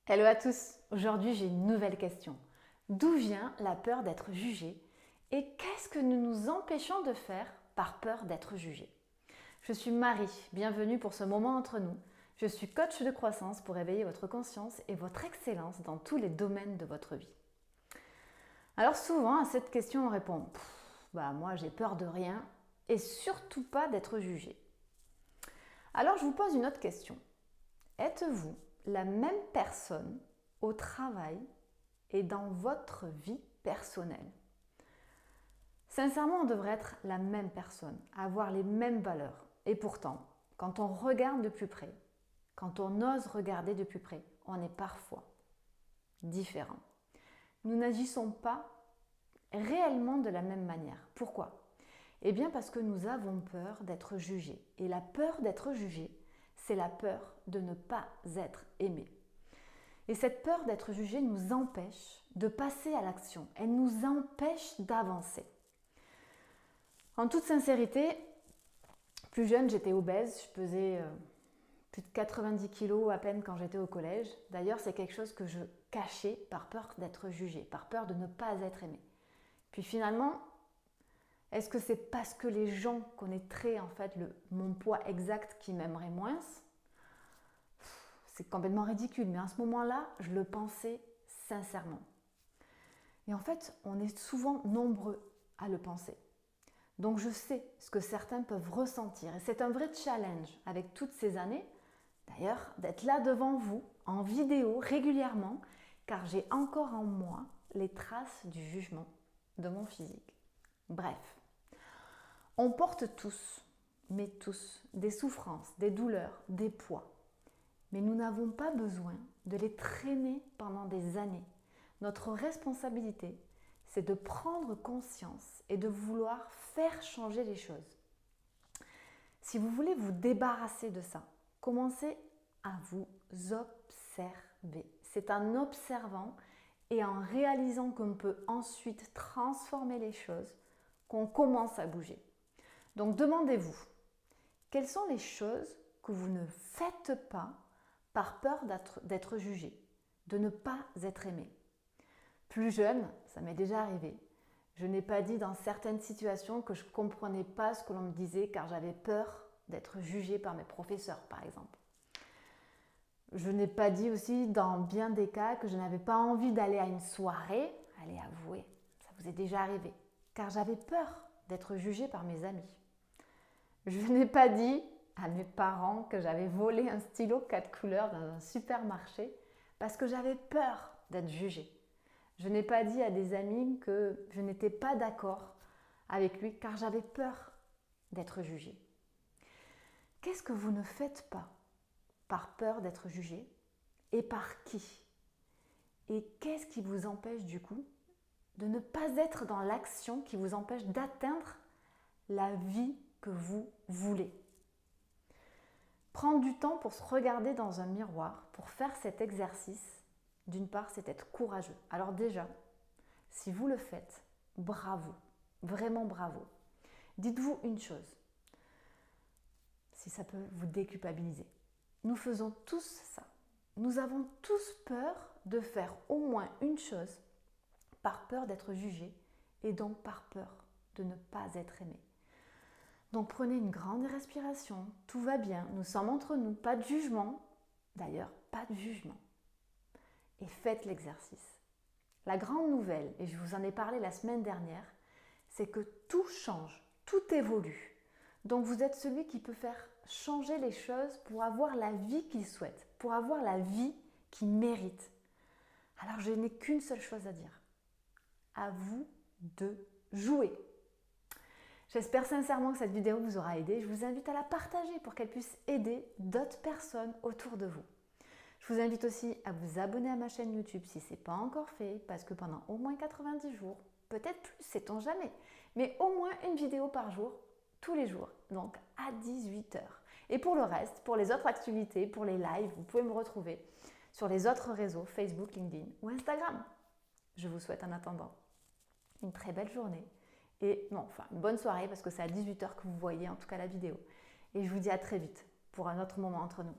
Hello à tous, aujourd'hui j'ai une nouvelle question. D'où vient la peur d'être jugé et qu'est-ce que nous nous empêchons de faire par peur d'être jugé? Je suis Marie, bienvenue pour ce moment entre nous. Je suis coach de croissance pour éveiller votre conscience et votre excellence dans tous les domaines de votre vie. Alors souvent à cette question on répond moi j'ai peur de rien et surtout pas d'être jugé. Alors je vous pose une autre question. Êtes-vous la même personne au travail et dans votre vie personnelle? Sincèrement, on devrait être la même personne, avoir les mêmes valeurs. Et pourtant, quand on regarde de plus près, quand on ose regarder de plus près, on est parfois différent. Nous n'agissons pas réellement de la même manière. Pourquoi? Eh bien parce que nous avons peur d'être jugés. Et la peur d'être jugé, c'est la peur de ne pas être aimé. Et cette peur d'être jugé nous empêche de passer à l'action. Elle nous empêche d'avancer. En toute sincérité, plus jeune, j'étais obèse. Je pesais plus de 90 kilos à peine quand j'étais au collège. D'ailleurs, c'est quelque chose que je cachais par peur d'être jugée, par peur de ne pas être aimée. Puis finalement, est-ce que c'est parce que les gens connaîtraient en fait mon poids exact qui m'aimeraient moins? C'est complètement ridicule, mais à ce moment-là, je le pensais sincèrement. Et en fait, on est souvent nombreux à le penser. Donc je sais ce que certains peuvent ressentir. Et c'est un vrai challenge avec toutes ces années, d'ailleurs, d'être là devant vous, en vidéo, régulièrement, car j'ai encore en moi les traces du jugement de mon physique. Bref, on porte tous, mais tous, des souffrances, des douleurs, des poids. Mais nous n'avons pas besoin de les traîner pendant des années. Notre responsabilité, c'est de prendre conscience et de vouloir faire changer les choses. Si vous voulez vous débarrasser de ça, commencez à vous observer. C'est en observant et en réalisant qu'on peut ensuite transformer les choses qu'on commence à bouger. Donc demandez-vous, quelles sont les choses que vous ne faites pas par peur d'être jugé, de ne pas être aimé? Plus jeune, ça m'est déjà arrivé. Je n'ai pas dit dans certaines situations que je ne comprenais pas ce que l'on me disait car j'avais peur d'être jugée par mes professeurs, par exemple. Je n'ai pas dit aussi dans bien des cas que je n'avais pas envie d'aller à une soirée. Allez, avouez, ça vous est déjà arrivé. Car j'avais peur d'être jugée par mes amis. Je n'ai pas dit à mes parents que j'avais volé un stylo 4 couleurs dans un supermarché parce que j'avais peur d'être jugée. Je n'ai pas dit à des amis que je n'étais pas d'accord avec lui car j'avais peur d'être jugée. Qu'est-ce que vous ne faites pas par peur d'être jugé et par qui? Et qu'est-ce qui vous empêche du coup de ne pas être dans l'action qui vous empêche d'atteindre la vie que vous voulez? Prendre du temps pour se regarder dans un miroir, pour faire cet exercice, d'une part, c'est être courageux. Alors déjà, si vous le faites, bravo, vraiment bravo. Dites-vous une chose, si ça peut vous déculpabiliser. Nous faisons tous ça. Nous avons tous peur de faire au moins une chose par peur d'être jugé et donc par peur de ne pas être aimé. Donc prenez une grande respiration, tout va bien, nous sommes entre nous, pas de jugement, d'ailleurs pas de jugement. Et faites l'exercice. La grande nouvelle, et je vous en ai parlé la semaine dernière, c'est que tout change, tout évolue. Donc vous êtes celui qui peut faire changer les choses pour avoir la vie qu'il souhaite, pour avoir la vie qu'il mérite. Alors je n'ai qu'une seule chose à dire. À vous de jouer. J'espère sincèrement que cette vidéo vous aura aidé. Je vous invite à la partager pour qu'elle puisse aider d'autres personnes autour de vous. Je vous invite aussi à vous abonner à ma chaîne YouTube si ce n'est pas encore fait, parce que pendant au moins 90 jours, peut-être plus, sait-on jamais, mais au moins une vidéo par jour, tous les jours, donc à 18 heures. Et pour le reste, pour les autres activités, pour les lives, vous pouvez me retrouver sur les autres réseaux, Facebook, LinkedIn ou Instagram. Je vous souhaite en attendant une très belle journée et une bonne soirée parce que c'est à 18 heures que vous voyez en tout cas la vidéo. Et je vous dis à très vite pour un autre moment entre nous.